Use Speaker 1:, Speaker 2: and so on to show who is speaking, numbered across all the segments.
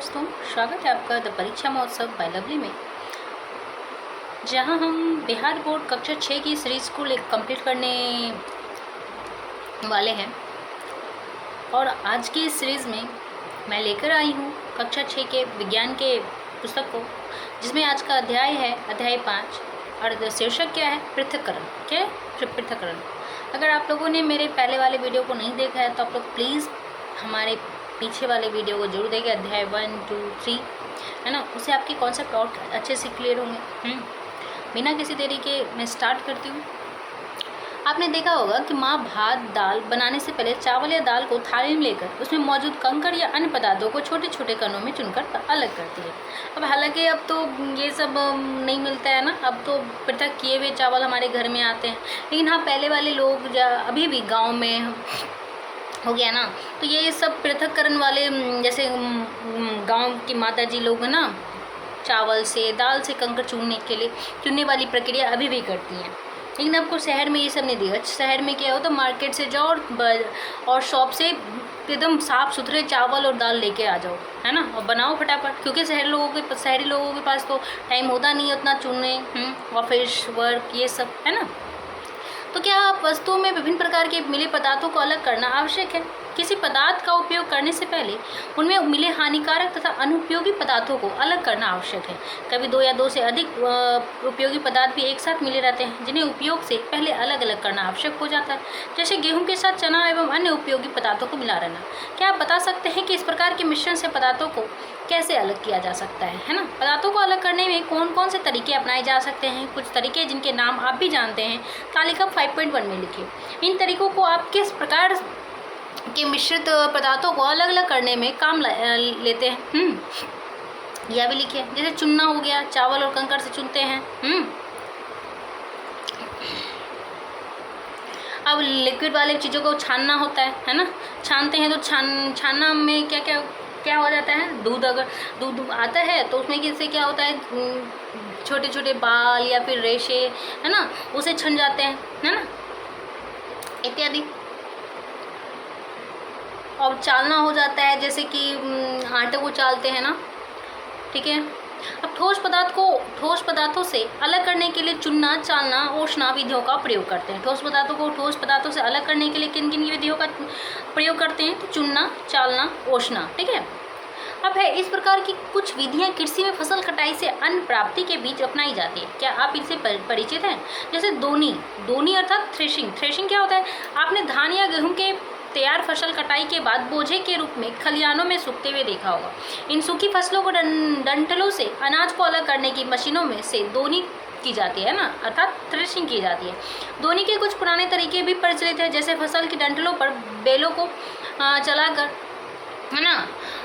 Speaker 1: दोस्तों, स्वागत है आपका द परीक्षा महोत्सव बाय लवली में, जहां हम बिहार बोर्ड कक्षा 6 की सीरीज़ को कंप्लीट करने वाले हैं। और आज की इस सीरीज़ में मैं लेकर आई हूं कक्षा 6 के विज्ञान के पुस्तक को, जिसमें आज का अध्याय है अध्याय 5 और शीर्षक क्या है, पृथक्करण। क्या है? पृथक्करण। अगर आप लोगों ने मेरे पहले वाले वीडियो को नहीं देखा है तो आप लोग प्लीज़ हमारे पीछे वाले वीडियो को जरूर देखें, अध्याय 1, 2, 3, है ना। उससे आपके कॉन्सेप्ट और अच्छे से क्लियर होंगे। बिना किसी देरी के मैं स्टार्ट करती हूँ। आपने देखा होगा कि माँ भात दाल बनाने से पहले चावल या दाल को थाली में लेकर उसमें मौजूद कंकड़ या अन्य पदार्थों को छोटे छोटे कणों में चुनकर अलग करती है। अब हालांकि अब तो ये सब नहीं मिलता है ना, अब तो पृथक किए हुए चावल हमारे घर में आते हैं। लेकिन हाँ, पहले वाले लोग अभी भी गाँव में हो गया ना, तो ये सब पृथक्करण वाले, जैसे गांव की माताजी लोग ना, चावल से दाल से कंकड़ चुनने वाली प्रक्रिया अभी भी करती हैं। लेकिन आपको शहर में ये सब नहीं दिया। शहर में क्या हो, तो मार्केट से जाओ और शॉप से एकदम साफ़ सुथरे चावल और दाल लेके आ जाओ, है ना, और बनाओ फटाफट। क्योंकि शहरी लोगों के पास तो टाइम होता नहीं है उतना चुनने, ऑफिस वर्क ये सब, है ना। तो क्या वस्तुओं में विभिन्न प्रकार के मिले पदार्थों को अलग करना आवश्यक है। किसी पदार्थ का उपयोग करने से पहले उनमें मिले हानिकारक तथा अनुपयोगी पदार्थों को अलग करना आवश्यक है। कभी 2 या 2 से अधिक उपयोगी पदार्थ भी एक साथ मिले रहते हैं, जिन्हें उपयोग से पहले अलग अलग करना आवश्यक हो जाता है। जैसे गेहूं के साथ चना एवं अन्य उपयोगी पदार्थों को मिला रहना। क्या आप बता सकते हैं कि इस प्रकार के मिश्रण से पदार्थों को कैसे अलग किया जा सकता है ना। पदार्थों को अलग करने में कौन कौन से तरीके अपनाए जा सकते हैं। कुछ तरीके जिनके नाम आप भी जानते हैं, तालिका 5.1 में लिखिए। इन तरीकों को आप किस प्रकार के मिश्रित पदार्थों को अलग अलग करने में काम लेते हैं, यह भी लिखिए। जैसे चुनना हो गया, चावल और कंकड़ से चुनते हैं। अब लिक्विड वाले चीज़ों को छानना होता है ना। छानते हैं तो छानना में क्या हो जाता है, अगर दूध आता है तो उसमें किससे क्या होता है, छोटे छोटे बाल या फिर रेशे, है ना, उसे छन जाते हैं, है ना, इत्यादि। और चालना हो जाता है, जैसे कि आटे को चालते हैं ना, ठीक है। अब ठोस पदार्थों से अलग करने के लिए चुनना, चालना, ओसना विधियों का प्रयोग करते हैं। ठोस पदार्थों से अलग करने के लिए किन किन विधियों का प्रयोग करते हैं, तो चुनना, चालना, ओसना, ठीक है। अब है, इस प्रकार की कुछ विधियां कृषि में फसल कटाई से अन्न प्राप्ति के बीच अपनाई जाती है। क्या आप इनसे परिचित हैं। जैसे दोनी अर्थात थ्रेशिंग क्या होता है, आपने धान या गेहूं के तैयार फसल कटाई के बाद बोझे के रूप में खलिहानों में सूखते हुए देखा होगा। इन सूखी फसलों को डंठलों से अनाज को अलग करने की मशीनों में से दोनी की जाती है ना, अर्थात थ्रेशिंग की जाती है। दोनी के कुछ पुराने तरीके भी प्रचलित है, जैसे फसल की डंठलों पर बेलों को चलाकर, है ना,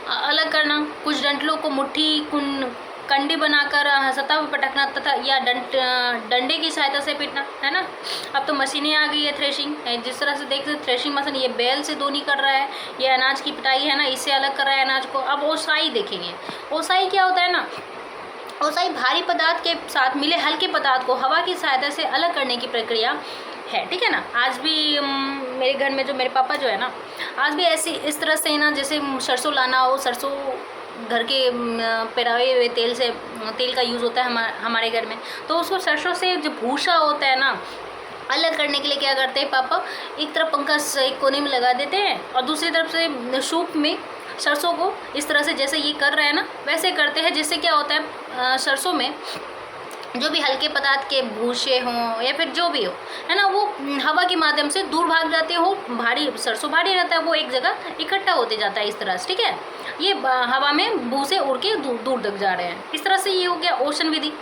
Speaker 1: अलग करना। कुछ डंठलों को मुट्ठी कंडे बनाकर सतह पर पटकना तथा या डंडे की सहायता से पीटना, है ना। अब तो मशीनें आ गई है थ्रेशिंग, जिस तरह से देखते थ्रेशिंग मशीन, ये बैल से दोनी कर रहा है, ये अनाज की पिटाई है ना, इससे अलग कर रहा है अनाज को। अब ओसाई देखेंगे। ओसाई क्या होता है ना, ओसाई भारी पदार्थ के साथ मिले हल्के पदार्थ को हवा की सहायता से अलग करने की प्रक्रिया है, ठीक है ना। आज भी मेरे घर में जो मेरे पापा जो है ना, आज भी इस तरह से ना, जैसे सरसों लाना हो, सरसों घर के पेराए हुए तेल का यूज़ होता है हमारे घर में, तो उसको सरसों से जो भूसा होता है ना, अलग करने के लिए क्या करते हैं पापा, एक तरफ पंखा एक कोने में लगा देते हैं और दूसरी तरफ से सूप में सरसों को इस तरह से, जैसे ये कर रहे हैं ना, वैसे करते हैं। जिससे क्या होता है, सरसों में जो भी हल्के पदार्थ के भूसे हों या फिर जो भी हो, है ना, वो हवा के माध्यम से दूर भाग जाते हो। सरसों भारी रहता है, वो एक जगह इकट्ठा होते जाता है इस तरह से, ठीक है। ये हवा में भूसे उड़ के दूर तक जा रहे हैं। इस तरह से ये हो गया ओशन विधि।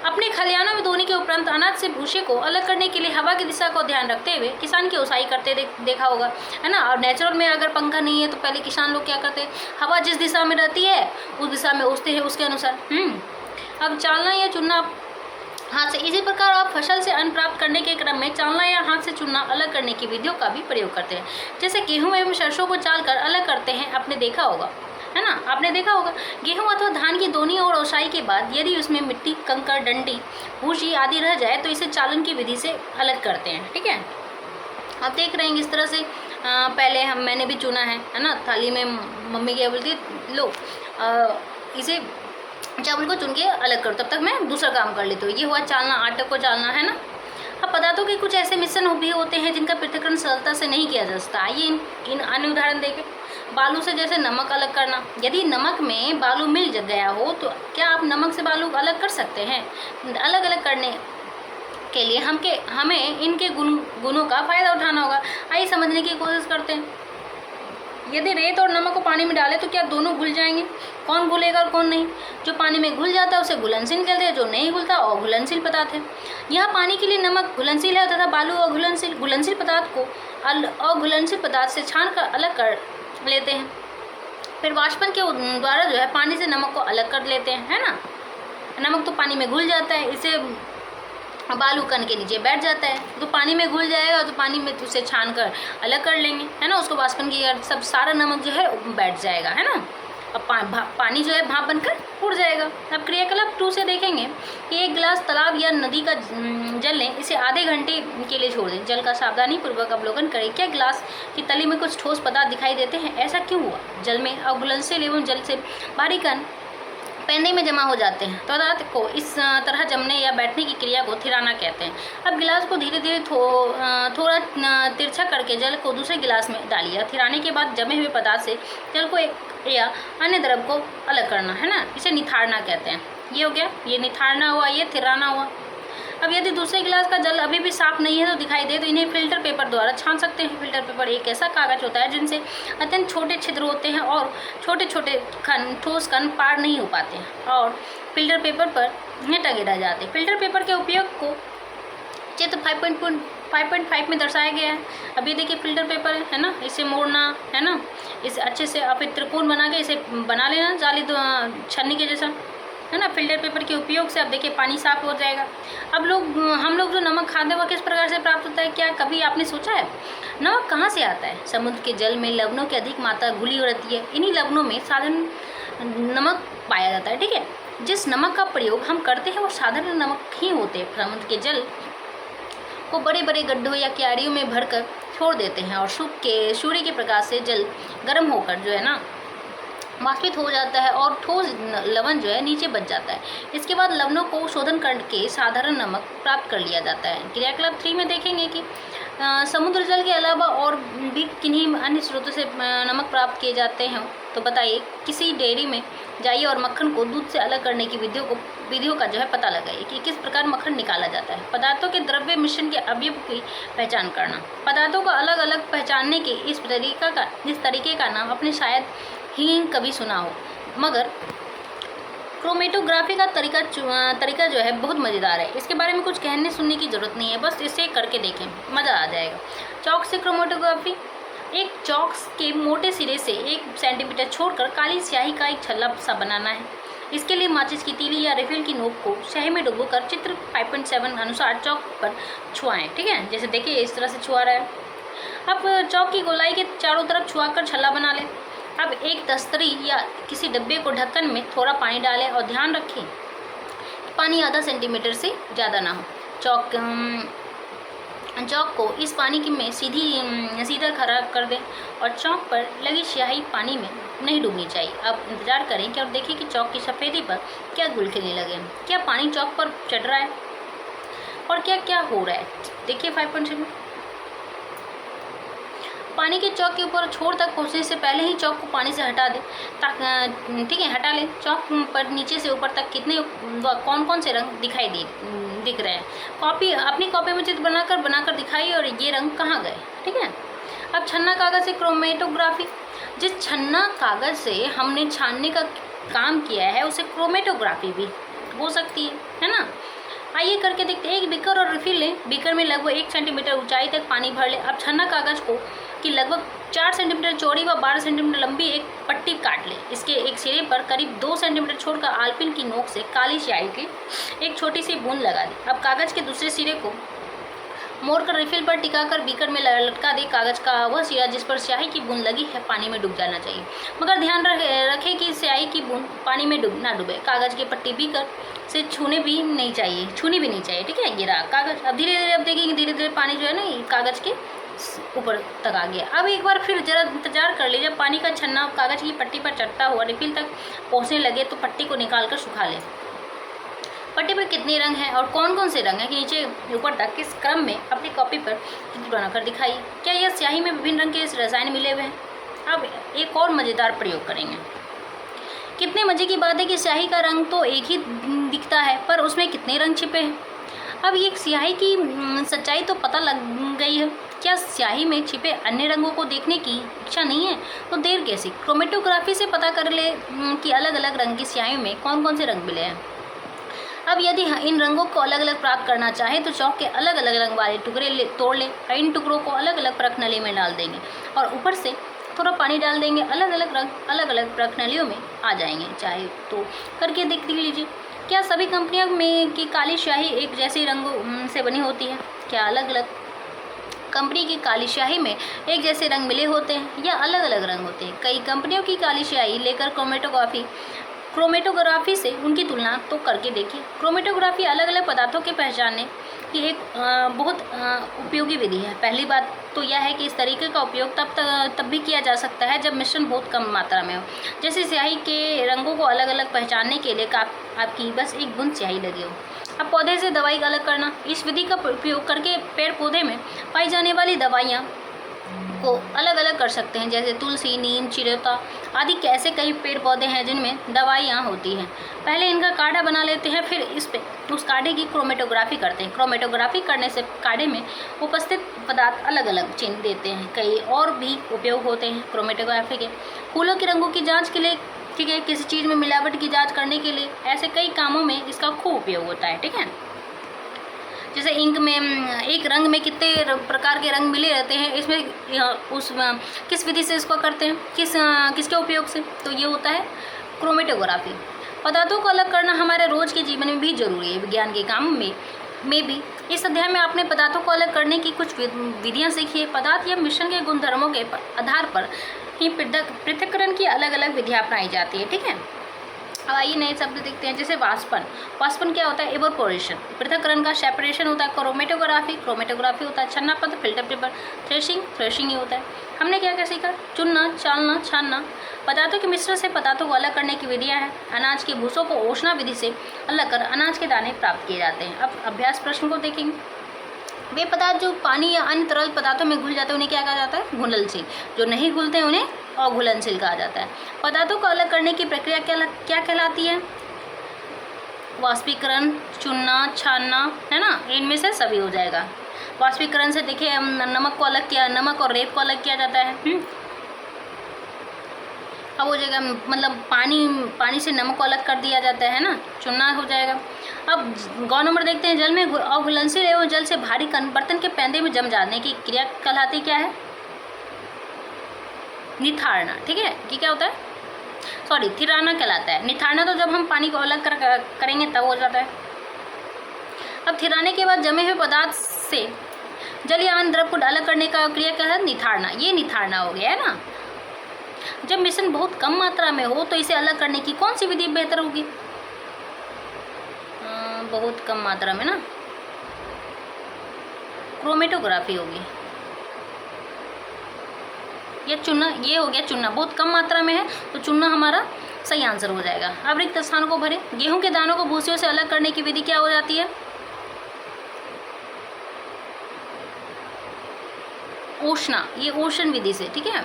Speaker 1: अपने खलिहानों में दोने के उपरांत अनाज से भूसे को अलग करने के लिए हवा की दिशा को ध्यान रखते हुए किसान की ओसाई करते देखा होगा, है ना। और नेचुरल में अगर पंखा नहीं है तो पहले किसान लोग क्या करते हैं, हवा जिस दिशा में रहती है उस दिशा में ओसते हैं, उसके अनुसार। अब चालना या चुनना हाथ से। इसी प्रकार आप फसल से अन्न प्राप्त करने के क्रम में चालना या हाथ से चुनना अलग करने की विधियों का भी प्रयोग करते हैं। जैसे गेहूं एवं सरसों को चालकर अलग करते हैं, आपने देखा होगा, है ना, आपने देखा होगा। गेहूं अथवा धान की दोनी और ओसाई के बाद यदि उसमें मिट्टी, कंकड़, डंडी, भूसी आदि रह जाए तो इसे चालन की विधि से अलग करते हैं, ठीक है। आप देख रहे हैं इस तरह से पहले मैंने भी चुना है ना, थाली में मम्मी क्या बोलती लो इसे चावल को चुन के अलग करो, तब तक मैं दूसरा काम कर लेती हूँ। ये हुआ चालना, आटे को चालना, है ना। अब पदार्थों के कुछ ऐसे मिश्रण भी होते हैं जिनका पृथक्करण सरलता से नहीं किया जा सकता। आइए इन अन्य उदाहरण देखें। बालू से जैसे नमक अलग करना। यदि नमक में बालू मिल गया हो तो क्या आप नमक से बालू अलग कर सकते हैं? अलग अलग करने के लिए हमें इनके गुणों का फ़ायदा उठाना होगा। आइए समझने की कोशिश करते हैं। यदि रेत और नमक को पानी में डालें तो क्या दोनों घुल जाएंगे? कौन घुलेगा और कौन नहीं? जो पानी में घुल जाता है उसे घुलनशील कहते हैं, जो नहीं घुलता अघुलनशील पदार्थ है। यहाँ पानी के लिए नमक घुलनशील है तथा बालू अघुलनशील। घुलनशील पदार्थ को अघुलनशील पदार्थ से छान कर अलग कर लेते हैं। फिर वाष्पन के द्वारा जो है पानी से नमक को अलग कर लेते हैं, है ना। नमक तो पानी में घुल जाता है, इसे बालू कण के नीचे बैठ जाता है, तो पानी में घुल जाएगा, तो पानी में उसे छान कर अलग कर लेंगे, है ना। उसको वाष्पन की सब सारा नमक जो है बैठ जाएगा, है ना। अब पानी जो है भाप बनकर उड़ जाएगा। अब क्रियाकलाप 2 से देखेंगे कि एक गिलास तालाब या नदी का जल लें, इसे आधे घंटे के लिए छोड़ दें। जल का सावधानी पूर्वक अवलोकन करें। क्या गिलास की तली में कुछ ठोस पदार्थ दिखाई देते हैं? ऐसा क्यों हुआ? जल में अघुलनशील एवं जल से भारी कण पैंदे में जमा हो जाते हैं। पदार्थ को इस तरह जमने या बैठने की क्रिया को थिराना कहते हैं। अब गिलास को धीरे धीरे थोड़ा तिरछा करके जल को दूसरे गिलास में डालिए। थिराने के बाद जमे हुए पदार्थ से जल को एक या अन्य द्रव को अलग करना, है ना। इसे निथाड़ना कहते हैं। ये हो गया, ये निथाड़ना हुआ, ये थिराना हुआ। अब यदि दूसरे गिलास का जल अभी भी साफ नहीं है तो दिखाई दे तो इन्हें फिल्टर पेपर द्वारा छान सकते हैं। फिल्टर पेपर एक ऐसा कागज होता है जिनसे अत्यंत छोटे छिद्र होते हैं और छोटे छोटे ठोस कण पार नहीं हो पाते हैं और फिल्टर पेपर पर टंगे रह जाते हैं। फिल्टर पेपर के उपयोग को चित्र 5.5 में दर्शाया गया है। अब ये देखिए फिल्टर पेपर है ना, इसे मोड़ना, है ना, इसे अच्छे से आप एक त्रिकोण बना के इसे बना लेना जाली छन्नी के जैसा, है ना। फिल्टर पेपर के उपयोग से अब देखिए पानी साफ हो जाएगा। अब हम लोग जो नमक खाते हैं वह किस प्रकार से प्राप्त होता है? क्या कभी आपने सोचा है नमक कहाँ से आता है? समुद्र के जल में लवणों की अधिक मात्रा घुली रहती है। इन्हीं लवणों में साधारण नमक पाया जाता है, ठीक है। जिस नमक का प्रयोग हम करते हैं वो साधारण नमक ही होते हैं। समुद्र के जल को बड़े बड़े गड्ढों या क्यारियों में भरकर छोड़ देते हैं और सूर्य के प्रकाश से जल गर्म होकर जो है ना वाष्पित हो जाता है और ठोस लवण जो है नीचे बच जाता है। इसके बाद लवणों को शोधन करके साधारण नमक प्राप्त कर लिया जाता है। क्रियाकलाप 3 में देखेंगे कि समुद्र जल के अलावा और भी किन्हीं अन्य स्रोतों से नमक प्राप्त किए जाते हैं। तो बताइए, किसी डेयरी में जाइए और मक्खन को दूध से अलग करने की विधियों का जो है पता लगाइए कि किस प्रकार मक्खन निकाला जाता है। पदार्थों के द्रव्य मिश्रण के अवयव की पहचान करना। पदार्थों को अलग अलग पहचानने के इस तरीके का नाम आपने शायद ही कभी सुना हो, मगर क्रोमेटोग्राफी का तरीका जो है बहुत मज़ेदार है। इसके बारे में कुछ कहने सुनने की ज़रूरत नहीं है, बस इसे करके देखें, मज़ा आ जाएगा। चौक से क्रोमेटोग्राफी। एक चौक के मोटे सिरे से 1 सेंटीमीटर छोड़कर काली स्याही का एक छल्ला सा बनाना है। इसके लिए माचिस की तीली या रिफिल की नोक को स्याही में डुबोकर चित्र 5.7 अनुसार चौक पर छुआएं, ठीक है। जैसे देखिए इस तरह से छुआ रहा है। अब चौक की गोलाई के चारों तरफ छुआकर छल्ला बना लें। अब एक दस्तरी या किसी डब्बे को ढक्कन में थोड़ा पानी डालें और ध्यान रखें पानी आधा सेंटीमीटर से ज़्यादा ना हो। चौक को इस पानी में सीधा खड़ा कर दें और चौक पर लगी स्याही पानी में नहीं डूबनी चाहिए। अब इंतजार करें कि और देखें कि चौक की सफ़ेदी पर क्या गुल खिलने लगे। क्या पानी चौक पर चढ़ रहा है और क्या क्या हो रहा है? देखिए 5.7 पानी के चौक के ऊपर छोर तक पहुँचने से पहले ही चौक को पानी से हटा दें, ठीक है, हटा लें। चौक पर नीचे से ऊपर तक कौन कौन से रंग दिख रहे हैं। अपनी कॉपी में चित्र बनाकर दिखाइए और ये रंग कहाँ गए, ठीक है। अब छन्ना कागज़ से क्रोमेटोग्राफी। जिस छन्ना कागज़ से हमने छानने का काम किया है उसे क्रोमेटोग्राफी भी हो सकती है ना। आइए करके देखते हैं। एक बीकर और रिफिल लें। बीकर में लगभग 1 सेंटीमीटर ऊंचाई तक पानी भर लें। अब छन्ना कागज़ की लगभग 4 सेंटीमीटर चौड़ी व 12 सेंटीमीटर लंबी एक पट्टी काट लें। इसके एक सिरे पर करीब 2 सेंटीमीटर छोड़कर आलपिन की नोक से काली स्याही की एक छोटी सी बूंद लगा दें। अब कागज़ के दूसरे सिरे को मोड़कर रिफिल पर टिकाकर बीकर में लटका दे। कागज़ का वह सिरा जिस पर स्याही की बूंद लगी है पानी में डूब जाना चाहिए, मगर ध्यान रखें कि स्याही की बूंद पानी में ना डूबे। कागज़ की पट्टी बीकर से छूनी भी नहीं चाहिए, ठीक है। ये रहा कागज़। अब धीरे धीरे अब देखेंगे धीरे धीरे पानी जो है ना कागज़ के ऊपर तक आ गया। अब एक बार फिर जरा इंतजार कर लीजिए, जब पानी का छन्ना कागज की पट्टी पर चढ़ता हुआ रिफिल तक पहुंचने लगे तो पट्टी को निकाल कर सुखा लें। पट्टी पर कितने रंग हैं और कौन कौन से रंग हैं कि नीचे ऊपर तक किस क्रम में अपनी कॉपी पर चित्र बनाकर दिखाइए। क्या यह स्याही में विभिन्न रंग के रसायन मिले हुए हैं? अब एक और मज़ेदार प्रयोग करेंगे। कितने मज़े की बात है कि स्याही का रंग तो एक ही दिखता है, पर उसमें कितने रंग छिपे हैं। अब ये स्याही की सच्चाई तो पता लग गई है। क्या स्याही में छिपे अन्य रंगों को देखने की इच्छा नहीं है तो देर कैसी? क्रोमेटोग्राफी से पता कर ले कि अलग अलग रंग की स्याही में कौन कौन से रंग मिले हैं। अब यदि इन रंगों को अलग अलग प्राप्त करना चाहे तो चौक के अलग अलग रंग वाले टुकड़े तोड़ लें। इन टुकड़ों को अलग अलग परख नली में डाल देंगे और ऊपर से थोड़ा पानी डाल देंगे। अलग अलग रंग अलग अलग परख नलियों में आ जाएंगे। चाहे तो करके देख लीजिए। क्या सभी कंपनियों में की काली स्याही एक जैसे रंगों से बनी होती है? क्या अलग अलग कंपनी की काली स्याही में एक जैसे रंग मिले होते हैं या अलग अलग रंग होते हैं? कई कंपनियों की काली स्याही लेकर क्रोमेटोग्राफी से उनकी तुलना तो करके देखिए। क्रोमेटोग्राफी अलग अलग पदार्थों के पहचानने की एक बहुत उपयोगी विधि है। पहली बात तो यह है कि इस तरीके का उपयोग तब भी किया जा सकता है जब मिश्रण बहुत कम मात्रा में हो। जैसे स्याही के रंगों को अलग अलग पहचानने के लिए आपकी बस एक बूंद स्याही लगी हो। अब पौधे से दवाई अलग करना। इस विधि का उपयोग करके पेड़ पौधे में पाई जाने वाली दवाइयाँ को अलग अलग कर सकते हैं। जैसे तुलसी, नीम, चिरैता आदि ऐसे कई पेड़ पौधे हैं जिनमें दवाइयाँ होती हैं। पहले इनका काढ़ा बना लेते हैं, फिर इस पे उस काढ़े की क्रोमेटोग्राफी करते हैं। क्रोमेटोग्राफी करने से काढ़े में उपस्थित पदार्थ अलग अलग चिन्ह देते हैं। कई और भी उपयोग होते हैं क्रोमेटोग्राफी के। फूलों के रंगों की जाँच के लिए, ठीक है, किसी चीज़ में मिलावट की जाँच करने के लिए, ऐसे कई कामों में इसका खूब उपयोग होता है। ठीक है, जैसे इंक में एक रंग में कितने प्रकार के रंग मिले रहते हैं, इसमें किस विधि से इसको करते हैं, किसके उपयोग से, तो ये होता है क्रोमेटोग्राफी। पदार्थों को अलग करना हमारे रोज के जीवन में भी जरूरी है। विज्ञान के काम में भी इस अध्याय में आपने पदार्थों को अलग करने की कुछ विधियाँ सीखी है। पदार्थ या मिश्रण के गुणधर्मों के आधार पर ही पृथक्करण की अलग अलग विधियाँ अपनाई जाती है। ठीक है, अब आइए नए शब्द देखते हैं। जैसे वाष्पन। वाष्पन क्या होता है? इवोपोरेशन। पृथक्करण का सेपरेशन होता है। क्रोमेटोग्राफी होता है छन्ना पद, फिल्टर पेपर। थ्रेशिंग ही होता है। हमने क्या क्या सीखा? चुनना, चालना, छानना। पदार्थों के मिश्रण से पदार्थों को अलग करने की विधियाँ हैं। अनाज के भूसों को ओषणा विधि से अलग कर अनाज के दाने प्राप्त किए जाते हैं। अब अभ्यास प्रश्न को देखेंगे। वे पदार्थ जो पानी या अन्य तरल पदार्थों में घुल जाते हैं उन्हें क्या कहा जाता है? घुलनशील। जो नहीं घुलते हैं उन्हें अघुलनशील कहा जाता है। पदार्थों को अलग करने की प्रक्रिया क्या कहलाती है? वाष्पीकरण, चुनना, छानना, है ना, इनमें से सभी हो जाएगा। वाष्पीकरण से देखिए नमक को अलग किया, नमक और रेत को अलग किया जाता है। अब हो जाएगा, मतलब पानी से नमक को अलग कर दिया जाता है ना, चुनना हो जाएगा। अब गौ नंबर देखते हैं। जल में अघुलनशील एवं जल से भारी कण बर्तन के पैंदे में जम जाने की क्रिया कहलाती क्या है? निथारना। ठीक है, ये क्या होता है? सॉरी, थिराना कहलाता है। निथारना तो जब हम पानी को अलग करेंगे तब हो जाता है। अब थिराने के बाद जमे हुए पदार्थ से जल या अन्य द्रव को अलग करने का क्रिया क्या है? निथारना। ये निथारना हो गया है ना। जब मिश्रण बहुत कम मात्रा में हो तो इसे अलग करने की कौन सी विधि बेहतर होगी? बहुत कम मात्रा में ना, क्रोमेटोग्राफी होगी। ये चुनना, ये हो गया चुनना। बहुत कम मात्रा में है तो चुनना हमारा सही आंसर हो जाएगा। अब रिक्त स्थानों को भरें। गेहूं के दानों को भूसियों से अलग करने की विधि क्या हो जाती है? ओषणा। ये ओशन विधि से, ठीक है,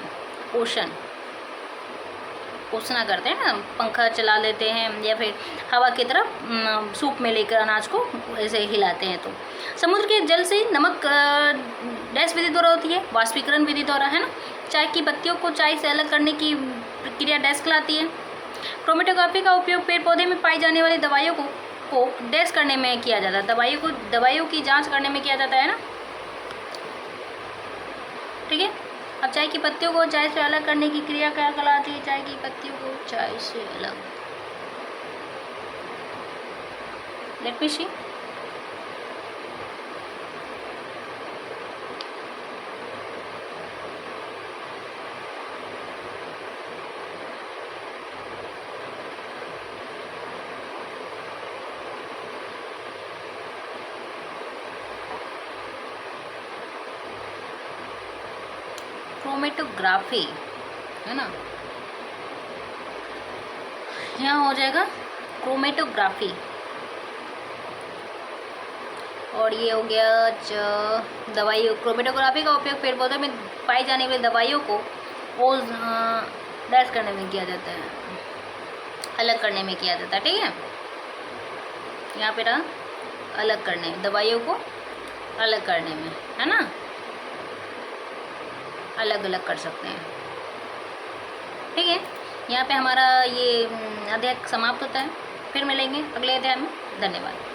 Speaker 1: ओषणा करते हैं ना, पंखा चला लेते हैं या फिर हवा की तरफ सूप में लेकर अनाज को ऐसे हिलाते हैं। तो समुद्र के जल से नमक डैश विधि द्वारा होती है? वाष्पीकरण विधि द्वारा, है ना। चाय की पत्तियों को चाय से अलग करने की प्रक्रिया डैश कहलाती है। क्रोमेटोग्राफी का उपयोग पेड़ पौधे में पाई जाने वाली दवाइयों को डैश करने में किया जाता है। दवाइयों की जाँच करने में किया जाता है ना, ठीक है। अब चाय की पत्तियों को चाय से अलग करने की क्रिया क्या कहलाती है? चाय की पत्तियों को चाय से अलग, लेट मी सी। क्रोमेटोग्राफी, है ना, यहाँ हो जाएगा क्रोमेटोग्राफी। और ये हो गया दवाइयों, क्रोमेटोग्राफी का उपयोग पेड़ पौधों में पाई जाने वाली दवाइयों को डैश करने में किया जाता है, अलग करने में किया जाता है। ठीक है, यहाँ पे रहा अलग करने, दवाइयों को अलग करने में, है ना, अलग अलग कर सकते हैं। ठीक है, यहाँ पे हमारा ये अध्याय समाप्त होता है। फिर मिलेंगे अगले अध्याय में। धन्यवाद।